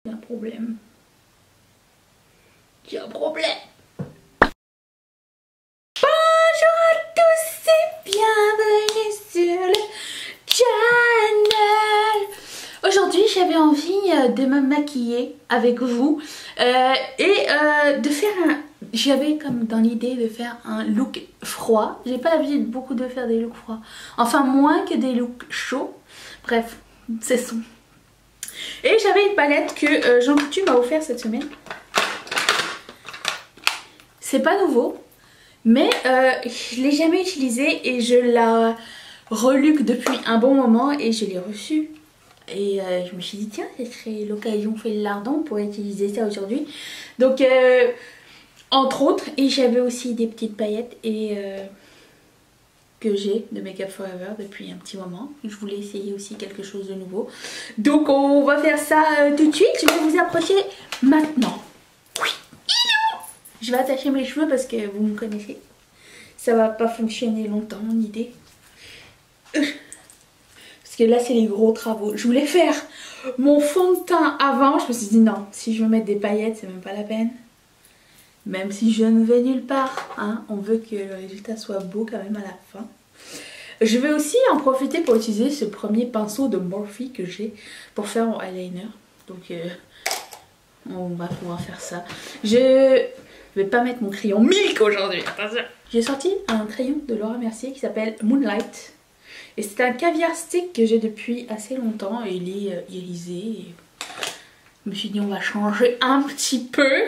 Il y a un problème. Il y a un problème. Bonjour à tous et bienvenue sur le channel. Aujourd'hui j'avais envie de me maquiller avec vous de faire un... J'avais comme dans l'idée de faire un look froid. J'ai pas l'habitude beaucoup de faire des looks froids. Enfin moins que des looks chauds. Bref, c'est son. Et j'avais une palette que Jean Coutu m'a offert cette semaine. C'est pas nouveau, mais je l'ai jamais utilisée et je la reluque depuis un bon moment et je l'ai reçue. Et je me suis dit tiens, ce serait l'occasion fait le lardon pour utiliser ça aujourd'hui. Donc entre autres, et j'avais aussi des petites paillettes et que j'ai de Make Up For Ever depuis un petit moment. Je voulais essayer aussi quelque chose de nouveau. Donc on va faire ça tout de suite. Je vais vous approcher maintenant. Oui. Je vais attacher mes cheveux parce que vous me connaissez. Ça va pas fonctionner longtemps mon idée. Parce que là c'est les gros travaux. Je voulais faire mon fond de teint avant. Je me suis dit non, si je veux mettre des paillettes c'est même pas la peine. Même si je ne vais nulle part, hein, on veut que le résultat soit beau quand même à la fin. Je vais aussi en profiter pour utiliser ce premier pinceau de Morphe que j'ai pour faire mon eyeliner. Donc on va pouvoir faire ça. Je vais pas mettre mon crayon Milk aujourd'hui, attention. J'ai sorti un crayon de Laura Mercier qui s'appelle Moonlight. Et c'est un caviar stick que j'ai depuis assez longtemps et il est irisé. Et je me suis dit on va changer un petit peu.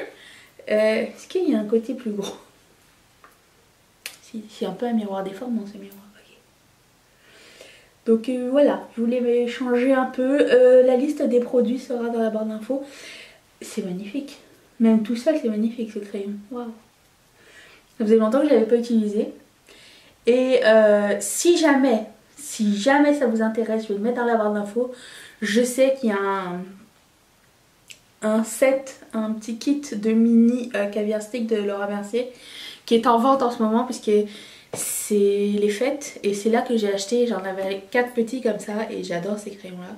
Est-ce qu'il y a un côté plus gros? C'est un peu un miroir déformant ce miroir. Okay. Donc voilà, je voulais changer un peu. La liste des produits sera dans la barre d'infos. C'est magnifique. Même tout seul c'est magnifique ce crayon. Waouh. Ça faisait longtemps que je ne l'avais pas utilisé. Et si jamais ça vous intéresse, je vais le mettre dans la barre d'infos. Je sais qu'il y a un petit kit de mini caviar stick de Laura Mercier qui est en vente en ce moment puisque c'est les fêtes et c'est là que j'ai acheté. J'en avais 4 petits comme ça et j'adore ces crayons là.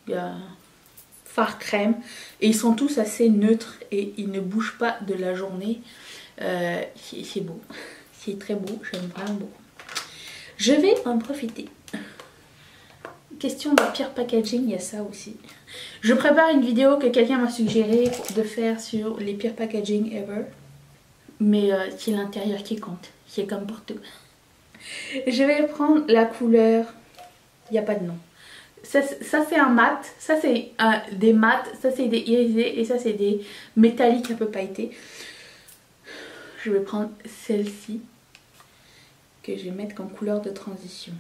Il y a fard crème et ils sont tous assez neutres et ils ne bougent pas de la journée. C'est beau, c'est très beau, j'aime vraiment beaucoup. Je vais en profiter. Question de pire packaging, il y a ça aussi. Je prépare une vidéo que quelqu'un m'a suggéré de faire sur les pires packaging ever. Mais c'est l'intérieur qui compte, c'est comme partout. Je vais prendre la couleur, il n'y a pas de nom. Ça c'est un mat, ça c'est des mats, ça c'est des irisés et ça c'est des métalliques un peu pailletés. Je vais prendre celle-ci que je vais mettre comme couleur de transition.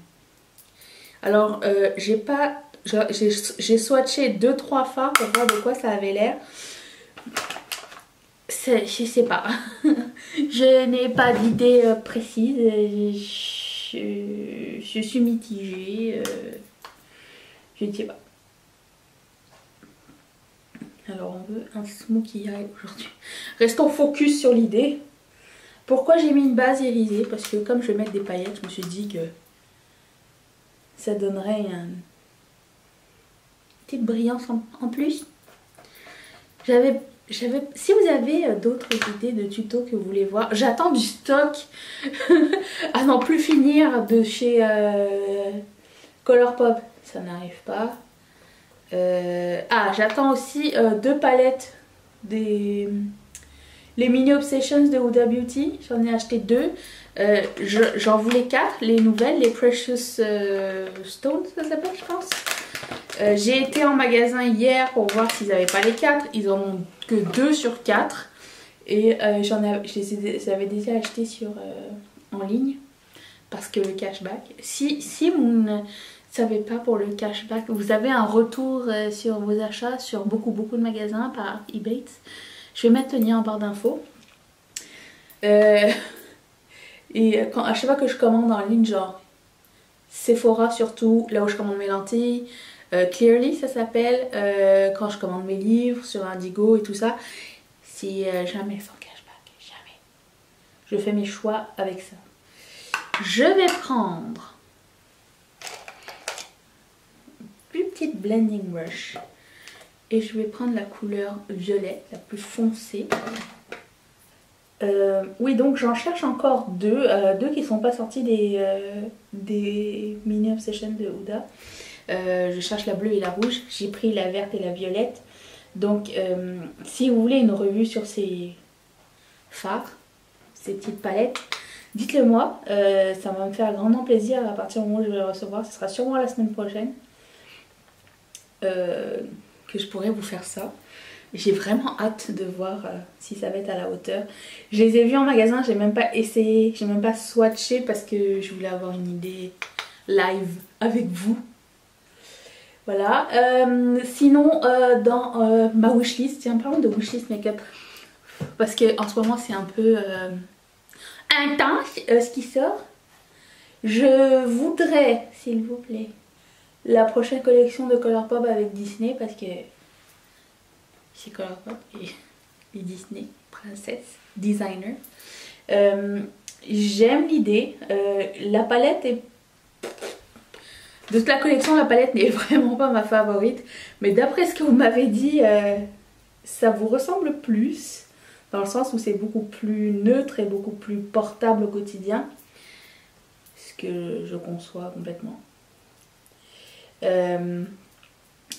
Alors j'ai swatché 2-3 fards pour voir de quoi ça avait l'air. Je sais pas. Je n'ai pas d'idée précise. Je suis mitigée. Je ne sais pas. Alors on veut un smokey eye aujourd'hui. Restons focus sur l'idée. Pourquoi j'ai mis une base irisée? Parce que comme je vais mettre des paillettes, je me suis dit que ça donnerait une petite brillance en plus. Si vous avez d'autres idées de tutos que vous voulez voir, j'attends du stock à n'en plus finir de chez Colourpop, ça n'arrive pas. J'attends aussi 2 palettes des les mini obsessions de Huda Beauty, j'en ai acheté 2. J'en voulais 4, les nouvelles, les Precious Stones, ça s'appelle je pense. J'ai été en magasin hier pour voir s'ils n'avaient pas les 4, ils en ont que 2 sur 4. Et je les avais déjà achetés en ligne parce que le cashback. Si vous ne savez pas pour le cashback, vous avez un retour sur vos achats sur beaucoup de magasins par eBay. Je vais mettre le lien en barre d'infos. À chaque fois que je commande en ligne, genre Sephora surtout, là où je commande mes lentilles, Clearly ça s'appelle, quand je commande mes livres sur Indigo et tout ça, c'est jamais sans cashback, jamais. Je fais mes choix avec ça. Je vais prendre une plus petite blending brush Et je vais prendre la couleur violet, la plus foncée. Oui, donc j'en cherche encore deux qui ne sont pas sortis des mini obsessions de Huda. Je cherche la bleue et la rouge. J'ai pris la verte et la violette. Donc, si vous voulez une revue sur ces fards, ces petites palettes, dites-le moi. Ça va me faire grandement plaisir à partir du moment où je vais les recevoir. Ce sera sûrement la semaine prochaine que je pourrai vous faire ça. J'ai vraiment hâte de voir si ça va être à la hauteur. Je les ai vus en magasin, j'ai même pas essayé, j'ai même pas swatché parce que je voulais avoir une idée live avec vous. Voilà. Sinon, dans ma wishlist, tiens, parlons de wishlist make-up. Parce que en ce moment, c'est un peu intense ce qui sort. Je voudrais, s'il vous plaît, la prochaine collection de Colourpop avec Disney parce que c'est Colourpop et Disney, princesse, designer. J'aime l'idée. La palette est... De toute la collection, la palette n'est vraiment pas ma favorite. Mais d'après ce que vous m'avez dit, ça vous ressemble plus. Dans le sens où c'est beaucoup plus neutre et beaucoup plus portable au quotidien. Ce que je conçois complètement.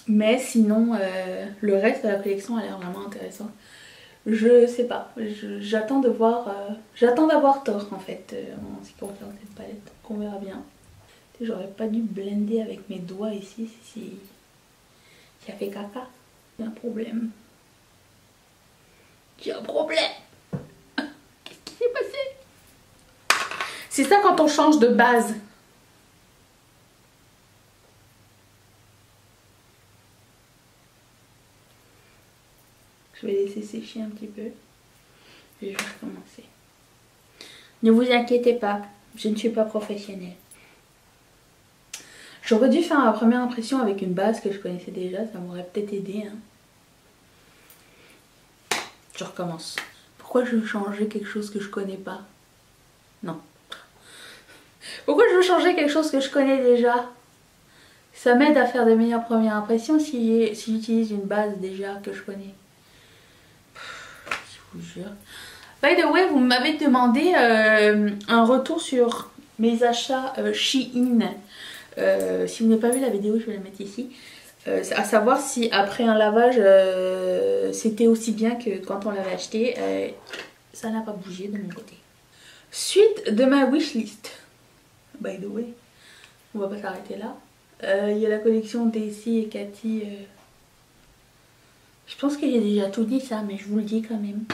Mais sinon, le reste de la collection a l'air vraiment intéressant. Je sais pas, j'attends de voir, j'attends d'avoir tort en fait en ce qui concerne cette palette. Donc on verra bien. J'aurais pas dû blender avec mes doigts ici si il y avait caca. Il y a un problème. Il y a un problème. Qu'est-ce qui s'est passé? C'est ça quand on change de base. Je vais laisser sécher un petit peu. Et je vais recommencer. Ne vous inquiétez pas, je ne suis pas professionnelle. J'aurais dû faire la première impression avec une base que je connaissais déjà, ça m'aurait peut-être aidé. Hein. Je recommence. Pourquoi je veux changer quelque chose que je connais pas? Non. Pourquoi je veux changer quelque chose que je connais déjà? Ça m'aide à faire des meilleures premières impressions si j'utilise une base déjà que je connais. Je vous jure. By the way, vous m'avez demandé un retour sur mes achats Shein. Si vous n'avez pas vu la vidéo, je vais la mettre ici. À savoir si après un lavage, c'était aussi bien que quand on l'avait acheté. Ça n'a pas bougé de mon côté. Suite de ma wishlist. By the way, on va pas s'arrêter là. Il y a la collection Daisy et Cathy. Je pense que j'ai déjà tout dit ça, mais je vous le dis quand même.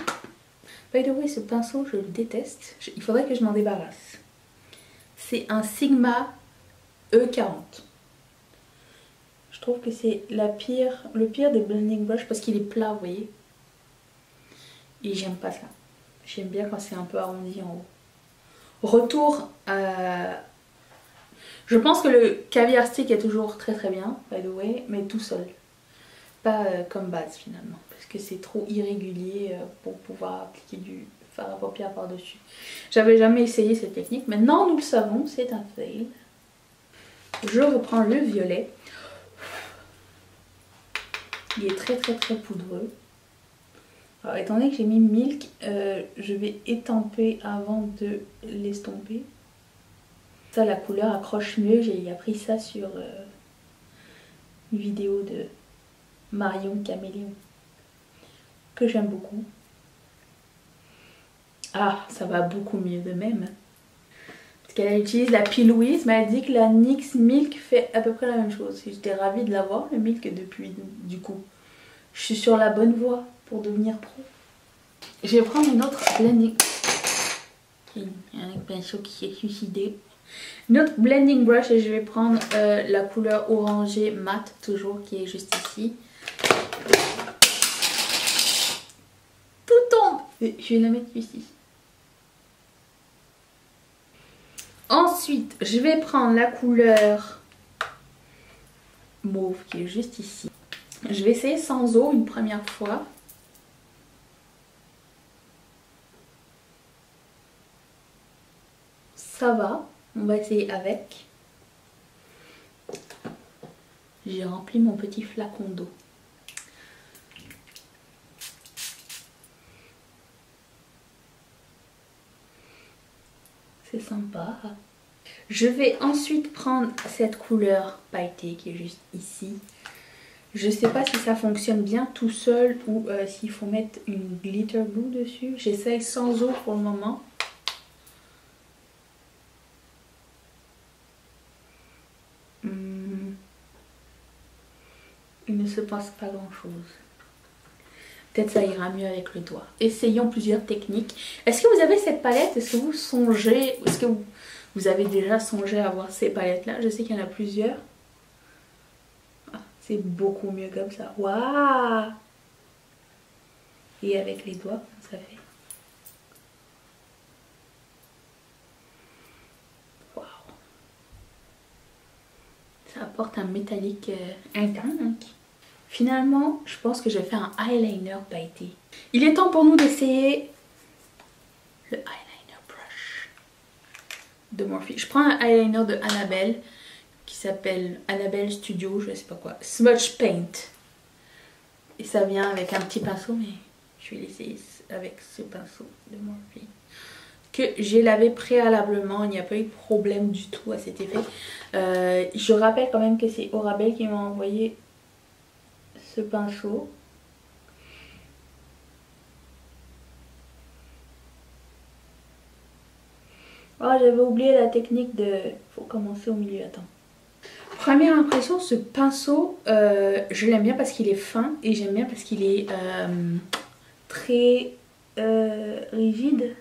By the way, ce pinceau, je le déteste. Il faudrait que je m'en débarrasse. C'est un Sigma E40. Je trouve que c'est le pire des blending brush parce qu'il est plat, vous voyez. Et j'aime pas ça. J'aime bien quand c'est un peu arrondi en haut. Retour à... Je pense que le caviar stick est toujours très très bien, by the way, mais tout seul. Pas comme base finalement, parce que c'est trop irrégulier pour pouvoir appliquer du fard à paupières par-dessus. J'avais jamais essayé cette technique, maintenant nous le savons, c'est un fail. Je reprends le violet. Il est très très très poudreux. Alors étant donné que j'ai mis Milk, je vais étamper avant de l'estomper. Ça, la couleur accroche mieux. J'ai appris ça sur une vidéo de Marion Caméléon que j'aime beaucoup. Ah, ça va beaucoup mieux de même. Parce qu'elle utilise la P. Louise, mais elle dit que la NYX Milk fait à peu près la même chose. J'étais ravie de l'avoir, le Milk, depuis. Du coup, je suis sur la bonne voie pour devenir pro. Je vais prendre une autre blending. Il y a un pinceau qui est suicidé. Une autre blending brush et je vais prendre la couleur orangée mat, toujours, qui est juste ici. Tout tombe. Et je vais la mettre ici. Ensuite, je vais prendre la couleur mauve qui est juste ici. Je vais essayer sans eau une première fois. Ça va, on va essayer avec. J'ai rempli mon petit flacon d'eau. C'est sympa. Je vais ensuite prendre cette couleur pailletée qui est juste ici. Je sais pas si ça fonctionne bien tout seul ou s'il faut mettre une glitter glue dessus. J'essaye sans eau pour le moment. Il ne se passe pas grand chose. Peut-être ça ira mieux avec le doigt. Essayons plusieurs techniques. Est-ce que vous avez cette palette? Est-ce que vous songez? Est-ce que vous avez déjà songé à avoir ces palettes-là? Je sais qu'il y en a plusieurs. Ah, c'est beaucoup mieux comme ça. Waouh! Et avec les doigts, ça fait. Waouh! Ça apporte un métallique intense. Finalement, je pense que je vais faire un eyeliner pailleté. Il est temps pour nous d'essayer le eyeliner brush de Morphe. Je prends un eyeliner de Annabelle qui s'appelle Annabelle Studio, je sais pas quoi, Smudge Paint. Et ça vient avec un petit pinceau, mais je vais l'essayer avec ce pinceau de Morphe que j'ai lavé préalablement. Il n'y a pas eu de problème du tout à cet effet. Je rappelle quand même que c'est Orabelle qui m'a envoyé ce pinceau. Oh, j'avais oublié la technique de... Faut commencer au milieu, attends. Première impression, ce pinceau, je l'aime bien parce qu'il est fin et j'aime bien parce qu'il est très rigide.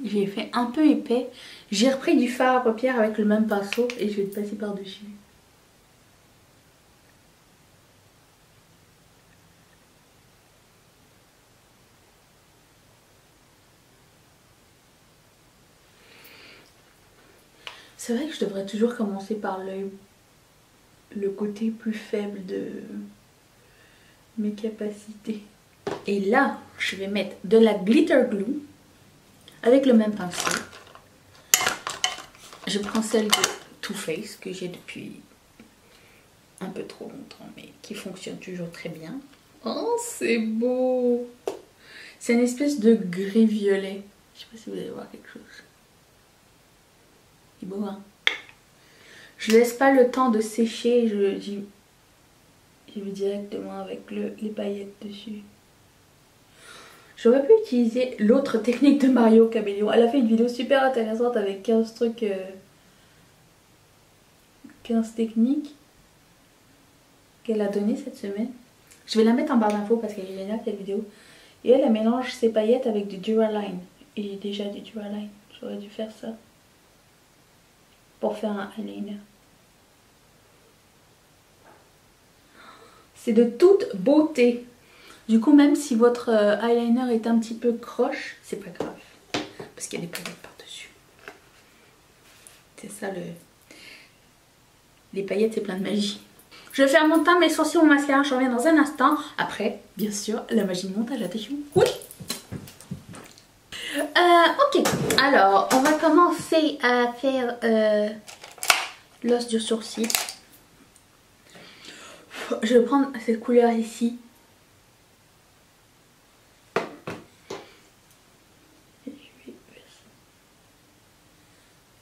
J'ai fait un peu épais. J'ai repris du fard à paupières avec le même pinceau et je vais le passer par-dessus. C'est vrai que je devrais toujours commencer par le côté plus faible de mes capacités. Et là, je vais mettre de la glitter glue avec le même pinceau. Je prends celle de Too Faced que j'ai depuis un peu trop longtemps, mais qui fonctionne toujours très bien. Oh, c'est beau! C'est une espèce de gris violet. Je sais pas si vous allez voir quelque chose. C'est beau, hein? Je laisse pas le temps de sécher, j'y vais directement avec les paillettes dessus. J'aurais pu utiliser l'autre technique de Mario Caméléon. Elle a fait une vidéo super intéressante avec 15 trucs, 15 techniques qu'elle a donné cette semaine. Je vais la mettre en barre d'infos parce qu'elle est géniale cette vidéo. Et elle mélange ses paillettes avec du Duraline. Et j'ai déjà du Duraline. J'aurais dû faire ça pour faire un eyeliner. C'est de toute beauté. Du coup, même si votre eyeliner est un petit peu croche, c'est pas grave. Parce qu'il y a des paillettes par-dessus. C'est ça le... Les paillettes, c'est plein de magie. Je vais faire mon teint, mes sourcils, mon mascara. Je reviens dans un instant. Après, bien sûr, la magie de montage. Attention. Oui. Ok. Alors, on va commencer à faire l'os du sourcil. Je vais prendre cette couleur ici.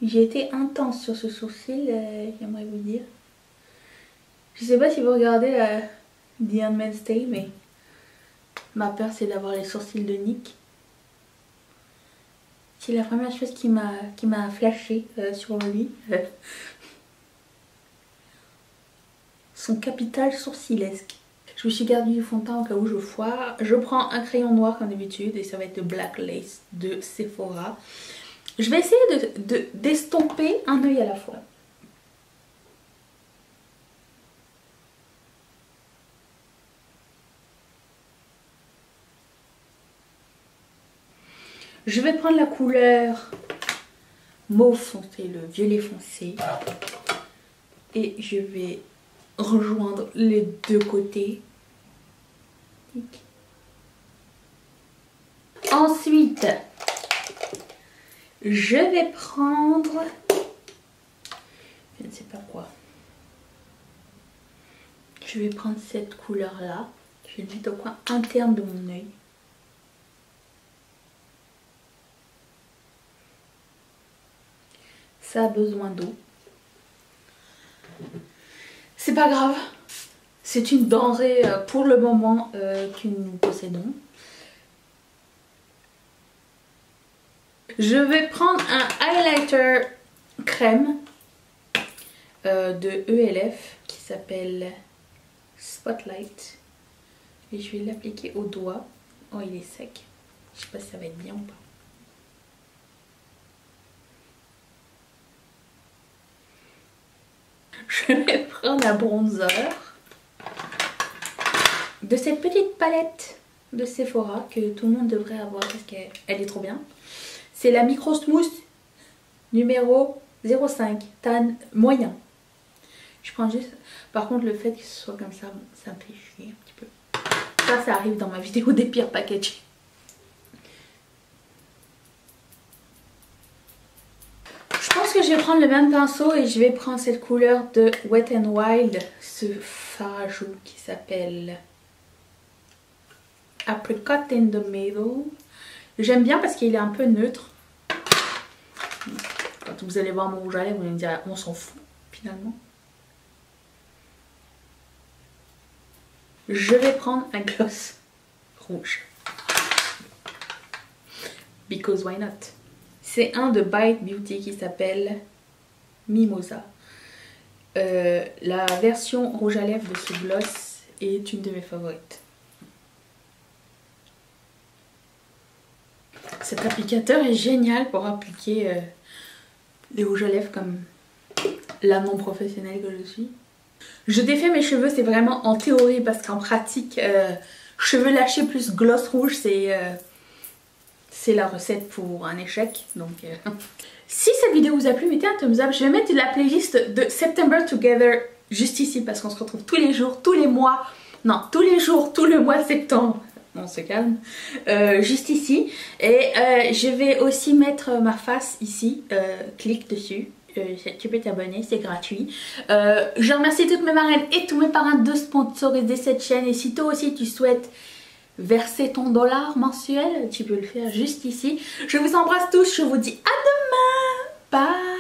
J'ai été intense sur ce sourcil, j'aimerais vous dire. Je sais pas si vous regardez The Handmaid's Tale, mais ma peur c'est d'avoir les sourcils de Nick. C'est la première chose qui m'a flashé sur lui. Son capital sourcilesque. Je me suis gardé du fond de teint au cas où je foire. Je prends un crayon noir comme d'habitude et ça va être le Black Lace de Sephora. Je vais essayer d'estomper un œil à la fois. Je vais prendre la couleur mauve foncé, le violet foncé. Et je vais rejoindre les deux côtés. Ensuite, je vais prendre, je ne sais pas quoi, je vais prendre cette couleur là, je vais le mettre au coin interne de mon œil. ça a besoin d'eau. C'est pas grave. C'est une denrée pour le moment que nous possédons. Je vais prendre un highlighter crème de ELF qui s'appelle Spotlight. Et je vais l'appliquer au doigt. Oh, il est sec. Je sais pas si ça va être bien ou pas. Je vais prendre un bronzer de cette petite palette de Sephora que tout le monde devrait avoir parce qu'elle est trop bien. C'est la Micro Smooth numéro 05, tan moyen. Je prends juste... Par contre, le fait que ce soit comme ça, ça me fait chier un petit peu. Ça arrive dans ma vidéo des pires packaging. Je pense que je vais prendre le même pinceau et je vais prendre cette couleur de Wet n Wild, ce fard à joues qui s'appelle Apricot in the Middle. J'aime bien parce qu'il est un peu neutre. Quand vous allez voir mon rouge à lèvres, vous allez me dire on s'en fout finalement. Je vais prendre un gloss rouge. Because why not? C'est un de Bite Beauty qui s'appelle Mimosa. La version rouge à lèvres de ce gloss est une de mes favorites. Cet applicateur est génial pour appliquer des rouges à lèvres comme la non professionnelle que je suis. Je défais mes cheveux, c'est vraiment en théorie parce qu'en pratique, cheveux lâchés plus gloss rouge, c'est la recette pour un échec. Donc, si cette vidéo vous a plu, mettez un thumbs up. Je vais mettre la playlist de September Together juste ici parce qu'on se retrouve tous les jours, tous les mois. Non, tous les jours, tout le mois de septembre. On se calme. Juste ici. Et je vais aussi mettre ma face ici. Clique dessus. Tu peux t'abonner, c'est gratuit. Je remercie toutes mes marraines et tous mes parrains de sponsoriser cette chaîne. Et si toi aussi tu souhaites verser ton dollar mensuel, tu peux le faire juste ici. Je vous embrasse tous, je vous dis à demain. Bye.